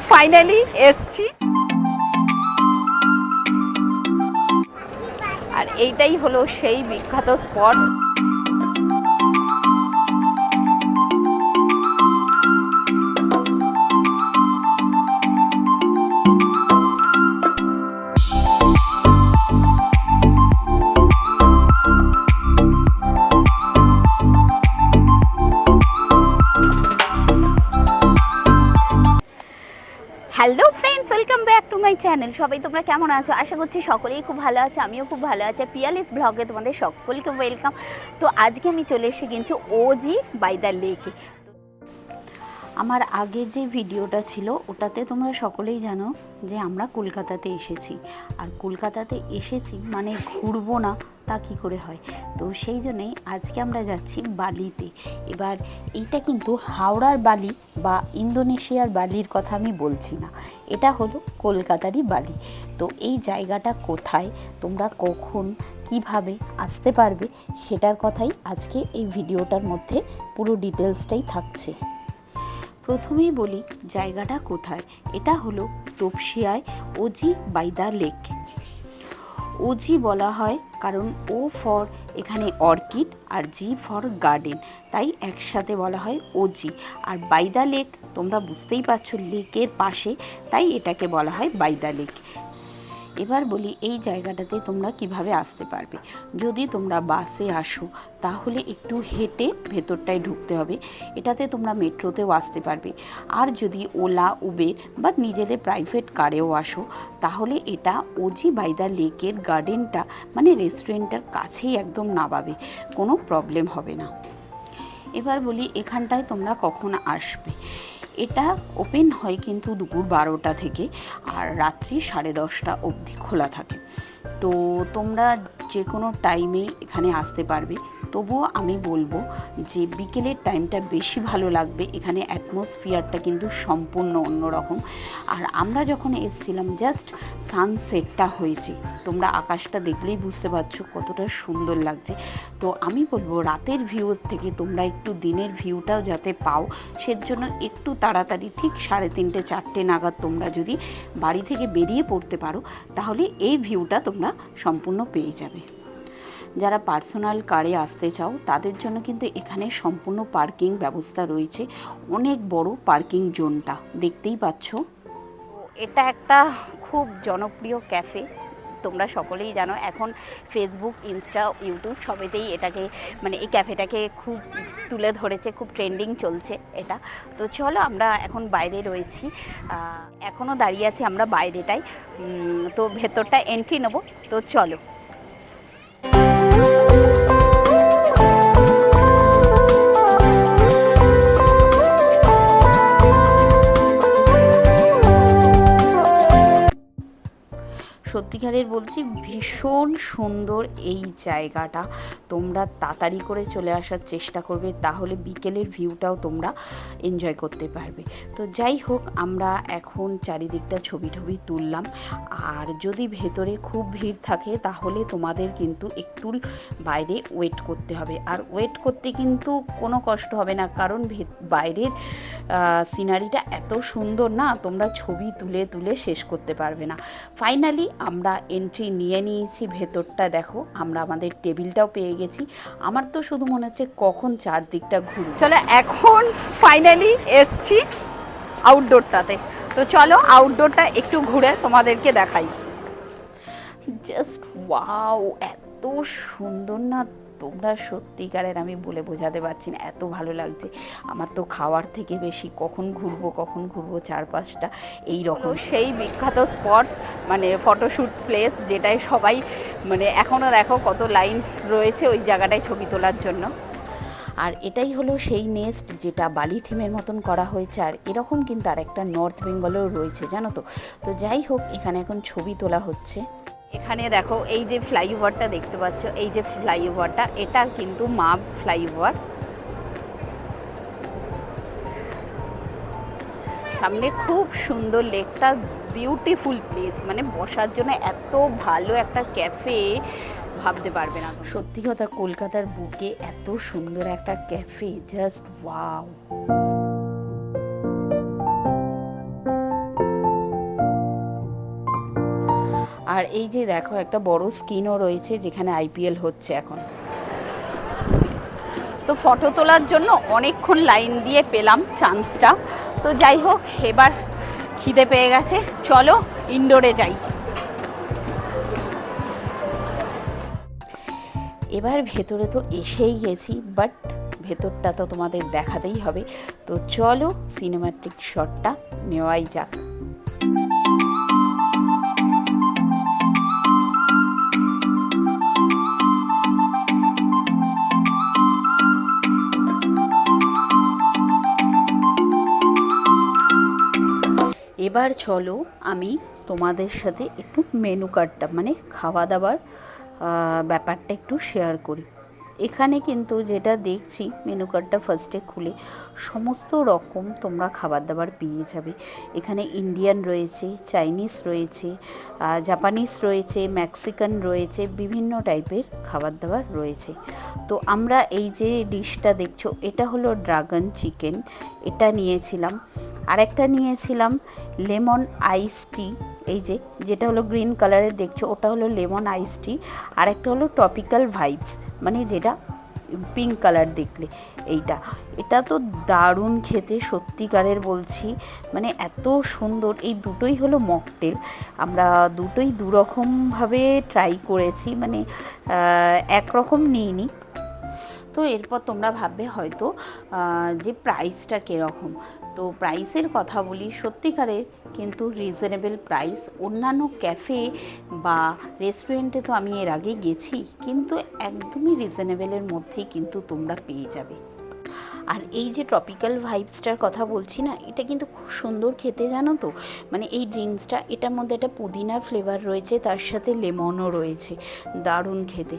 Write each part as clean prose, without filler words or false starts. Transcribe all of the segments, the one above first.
Finally এসছি, আর এইটাই হলো সেই বিখ্যাত spot. Hello friends, welcome back to my channel. সবাই তোমরা কেমন আছো? আশা করছি সকলেই খুব ভালো আছে, আমিও খুব ভালো আছি। পিয়ালিস ব্লগে তোমাদের সকলকে ওয়েলকাম। তো আজকে আমি চলে এসে কিন্তু ওজি বাই দ্য লেকে। আমার আগের যে ভিডিওটা ছিল ওটাতে তোমরা সকলেই জানো যে আমরা কলকাতাতে এসেছি, আর কলকাতাতে এসেছি মানে ঘুরবো না তা কী করে হয়। তো সেই জন্যেই আজকে আমরা যাচ্ছি বালিতে। এবার এইটা কিন্তু হাওড়ার বালি বা ইন্দোনেশিয়ার বালির কথা আমি বলছি না, এটা হলো কলকাতারই বালি। তো এই জায়গাটা কোথায়, তোমরা কখন কিভাবে আসতে পারবে সেটার কথাই আজকে এই ভিডিওটার মধ্যে পুরো ডিটেলসটাই থাকছে। প্রথমেই বলি জায়গাটা কোথায়। এটা হলো তপসিয়ায় O G by the lake. O G বলা হয় কারণ ও ফর এখানে অর্কিড আর জি ফর গার্ডেন, তাই একসাথে বলা হয় ওজি। আর বাই দ্য লেক তোমরা বুঝতেই পারছো, লেকের পাশে, তাই এটাকে বলা হয় বাই দ্য লেক। এবার বলি এই জায়গাটাতে তোমরা কিভাবে আসতে পারবে। যদি তোমরা বাসে আসো তাহলে একটু হেঁটে ভেতরটায় ঢুকতে হবে, এটাতে তোমরা মেট্রোতেও আসতে পারবে। আর যদি ওলা উবের বা নিজেদের প্রাইভেট কারেও আসো তাহলে এটা ওজি বাই দ্য লেকের গার্ডেনটা মানে রেস্টুরেন্টের কাছেই একদম নামাবে, কোনো প্রবলেম হবে না। এবার বলি এখানটায় তোমরা কখন আসবে। এটা ওপেন হয় কিন্তু দুপুর 12টা থেকে, আর রাত্রি 10:30 অবধি খোলা থাকে। তো তোমরা যে কোনো টাইমে এখানে আসতে পারবে। তবুও আমি বলবো যে বিকেলের টাইমটা বেশি ভালো লাগবে, এখানে অ্যাটমসফিয়ারটা কিন্তু সম্পূর্ণ অন্যরকম। আর আমরা যখন এসেছিলাম জাস্ট সানসেটটা হয়েছে, তোমরা আকাশটা দেখলেই বুঝতে পারছো কতটা সুন্দর লাগছে। তো আমি বলবো রাতের ভিউর থেকে তোমরা একটু দিনের ভিউটাও যাতে পাও, সেজন্য একটু তাড়াতাড়ি ঠিক 3:30 4টে নাগাদ তোমরা যদি বাড়ি থেকে বেরিয়ে পড়তে পারো তাহলে এই ভিউটা তোমরা সম্পূর্ণ পেয়ে যাবে। যারা পার্সোনাল কারে আসতে চাও তাদের জন্য কিন্তু এখানে সম্পূর্ণ পার্কিং ব্যবস্থা রয়েছে, অনেক বড় পার্কিং জোনটা দেখতেই পাচ্ছ। এটা একটা খুব জনপ্রিয় ক্যাফে, তোমরা সকলেই জানো এখন ফেসবুক, ইনস্টা, ইউটিউব সবেতেই এটাকে মানে এই ক্যাফেটাকে খুব তুলে ধরেছে, খুব ট্রেন্ডিং চলছে এটা। তো চলো আমরা এখন বাইরে রয়েছি, এখনও দাঁড়িয়ে আছি আমরা বাইরেটাই। তো ভেতরটা এন্ট্রি নেবো, তো চলো। সত্যিকারের বলছি ভীষণ সুন্দর এই জায়গাটা, তোমরা তাড়াতাড়ি করে চলে আসার চেষ্টা করবে তাহলে বিকেলের ভিউটাও তোমরা এনজয় করতে পারবে। তো যাই হোক আমরা এখন চারিদিকটা ছবি তুললাম, আর যদি ভেতরে খুব ভিড় থাকে তাহলে তোমাদের কিন্তু একটু বাইরে ওয়েট করতে হবে। আর ওয়েট করতে কিন্তু কোনো কষ্ট হবে না, কারণ বাইরের সিনারিটা এত সুন্দর না, তোমরা ছবি তুলে শেষ করতে পারবে না। ফাইনালি আমরা এন্ট্রি নিয়ে নিয়েছি ভেতরটা, দেখো আমরা আমাদের টেবিলটাও পেয়ে গেছি। আমার তো শুধু মনে হচ্ছে কখন চারদিকটা ঘুরি। চলো এখন ফাইনালি এসছি আউটডোরটাতে, তো চলো আউটডোরটা একটু ঘুরে তোমাদেরকে দেখাই। জাস্ট ওয়াও, এত সুন্দর না, তোমরা সত্যিকারের আমি বলে বোঝাতে পারছি না, এত ভালো লাগছে। আমার তো খাওয়ার থেকে বেশি কখন ঘুরবো চারপাশটা এই রকম সেই বিখ্যাত স্পট মানে ফটোশ্যুট প্লেস, যেটায় সবাই মানে এখনও দেখো কত লাইন রয়েছে ওই জায়গাটায় ছবি তোলার জন্য। আর এটাই হলো সেই নেস্ট যেটা বালি থিমের মতন করা হয়েছে, আর এরকম কিন্তু আর একটা নর্থ বেঙ্গলেও রয়েছে জানো তো। তো যাই হোক এখানে এখন ছবি তোলা হচ্ছে। এখানে দেখো এই যে ফ্লাইওভারটা দেখতে পাচ্ছ, এই যে ফ্লাইওভারটা এটা কিন্তু মাপ ফ্লাইওভার। সামনে খুব সুন্দর লেকটা, বিউটিফুল প্লেস, মানে বসার জন্য এত ভালো একটা ক্যাফে ভাবতে পারবে না। সত্যি কথা কলকাতার বুকে এত সুন্দর একটা ক্যাফে, জাস্ট ওয়াও। আর এই যে দেখো একটা বড় স্ক্রিনও রয়েছে যেখানে IPL হচ্ছে এখন। তো ফটো তোলার জন্য অনেকক্ষণ লাইন দিয়ে পেলাম চান্সটা। তো যাই হোক, এবার খিদে পেয়ে গেছে, চলো ইনডোরে যাই। এবার ভেতরে তো এসেই গেছি, বাট ভেতরটা তো তোমাদের দেখাতেই হবে। তো চলো সিনেমাটিক শটটা নেওয়াই যাক। এবার চলো আমি তোমাদের সাথে একটু মেনু কার্ডটা মানে খাওয়া দাওয়ার ব্যাপারটা একটু শেয়ার করি। এখানে কিন্তু যেটা দেখছি মেনু কার্ডটা ফার্স্টে খুলে সমস্ত রকম তোমরা খাবার দাবার পেয়ে যাবে। এখানে ইন্ডিয়ান রয়েছে, চাইনিজ রয়েছে, জাপানিজ রয়েছে, মেক্সিকান রয়েছে, বিভিন্ন টাইপের খাবার দাবার রয়েছে। তো আমরা এই যে ডিশটা দেখছো এটা হলো ড্রাগন চিকেন, এটা নিয়েছিলাম। আরেকটা নিয়েছিলাম লেমন আইস টি, এই যে যেটা হলো গ্রিন কালারের দেখছো ওটা হলো লেমন আইস টি। আর একটা হলো টপিক্যাল ভাইবস, মানে যেটা পিঙ্ক কালার দেখলে এইটা। এটা তো দারুণ খেতে, সত্যিকারের বলছি, মানে এত সুন্দর। এই দুটোই হলো মকটেল, আমরা দুটোই দুরকমভাবে ট্রাই করেছি, মানে একরকম নিইনি। তো এরপর তোমরা ভাববে হয়তো যে প্রাইসটা কীরকম। তো প্রাইসের কথা বলি, সত্যিকারের কিন্তু রিজনেবল প্রাইস। অন্যান্য ক্যাফে বা রেস্টুরেন্টে তো আমি এর আগে গেছি, কিন্তু একদমই রিজনেবলের মধ্যেই কিন্তু তোমরা পেয়ে যাবে। আর এই যে ট্রপিক্যাল ভাইবসটার কথা বলছি না, এটা কিন্তু খুব সুন্দর খেতে, জানো তো। মানে এই ড্রিঙ্কসটা, এটার মধ্যে একটা পুদিনার ফ্লেভার রয়েছে, তার সাথে লেমনও রয়েছে, দারুণ খেতে।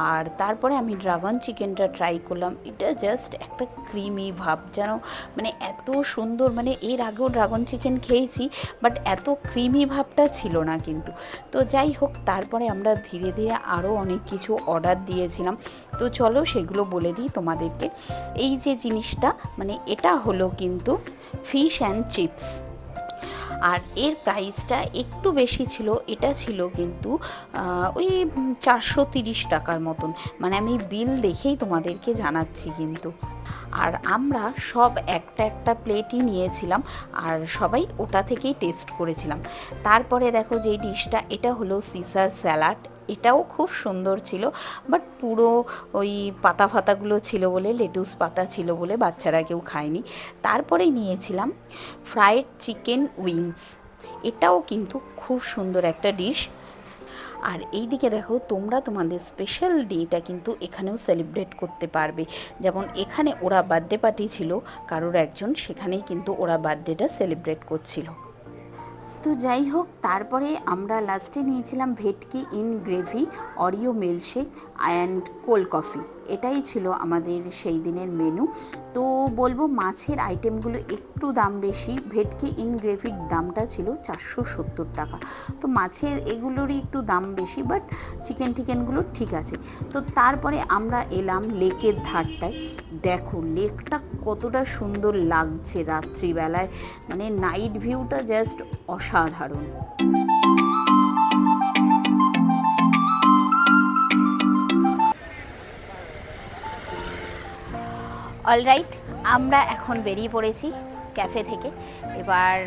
আর তারপরে আমি ড্রাগন চিকেনটা ট্রাই করলাম, এটা জাস্ট একটা ক্রিমি ভাব, যেন মানে এত সুন্দর। মানে এর আগেও ড্রাগন চিকেন খেয়েছি, বাট এত ক্রিমি ভাবটা ছিল না কিন্তু। তো যাই হোক, তারপরে আমরা ধীরে ধীরে আরও অনেক কিছু অর্ডার দিয়েছিলাম। তো চলো সেগুলো বলে দিই তোমাদেরকে। এই যে জিনিসটা, মানে এটা হলো কিন্তু ফিশ অ্যান্ড চিপস, আর এর প্রাইসটা একটু বেশি ছিল। এটা ছিল কিন্তু ওই 430 টাকার মতন, মানে আমি বিল দেখেই তোমাদেরকে জানাচ্ছি কিন্তু। আর আমরা সব একটা একটা প্লেটই নিয়েছিলাম, আর সবাই ওটা থেকেই টেস্ট করেছিলাম। তারপরে দেখো যে ডিশটা, এটা হলো সিজার স্যালাড, এটাও খুব সুন্দর ছিল, বাট পুরো ওই পাতা ফাতাগুলো ছিল বলে, লেটুস পাতা ছিল বলে বাচ্চারা কেউ খায়নি। তারপরেই নিয়েছিলাম ফ্রাইড চিকেন উইংস, এটাও কিন্তু খুব সুন্দর একটা ডিশ। আর এই দিকে দেখো, তোমরা তোমাদের স্পেশাল ডেটা কিন্তু এখানেও সেলিব্রেট করতে পারবে। যেমন এখানে ওরা বার্থডে পার্টি ছিল কারোর একজন, সেখানেই কিন্তু ওরা বার্থডেটা সেলিব্রেট করছিল। তো যাই হোক, তারপরে আমরা লাস্টে নিয়েছিলাম ভেটকি in gravy, Oreo milkshake and cold coffee. এটাই ছিল আমাদের সেই দিনের মেনু। তো বলবো মাছের আইটেমগুলো একটু দাম বেশি। ভেটকি ইন গ্রেভির দামটা ছিল 470 টাকা। তো মাছের এগুলোরই একটু দাম বেশি, বাট চিকেন টিকেনগুলো ঠিক আছে। তো তারপরে আমরা এলাম লেকের ধারটায়। দেখো লেকটা কতটা সুন্দর লাগছে রাত্রিবেলায়, মানে নাইট ভিউটা জাস্ট অসাধারণ। অলরাইট, আমরা এখন বেরিয়ে পড়েছি ক্যাফে থেকে। এবার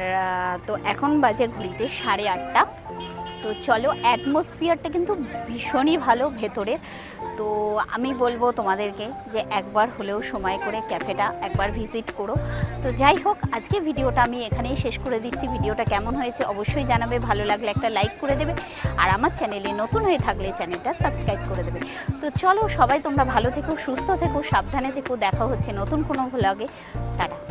তো এখন বাজে ঘড়িতে 8:30। তো চলো, অ্যাটমসফিয়ারটা কিন্তু ভীষণই ভালো ভেতরে। তো আমি বলবো তোমাদেরকে যে একবার হলেও সময় করে ক্যাফেটা একবার ভিজিট করো। তো যাই হোক, আজকে ভিডিওটা আমি এখানেই শেষ করে দিচ্ছি। ভিডিওটা কেমন হয়েছে অবশ্যই জানাবে, ভালো লাগলে একটা লাইক করে দেবে, আর আমার চ্যানেলে নতুন হয়ে থাকলে চ্যানেলটা সাবস্ক্রাইব করে দেবে। তো চলো সবাই, তোমরা ভালো থেকো, সুস্থ থেকো, সাবধানে থেকো। দেখা হচ্ছে নতুন কোনো ভ্লগে। টাটা।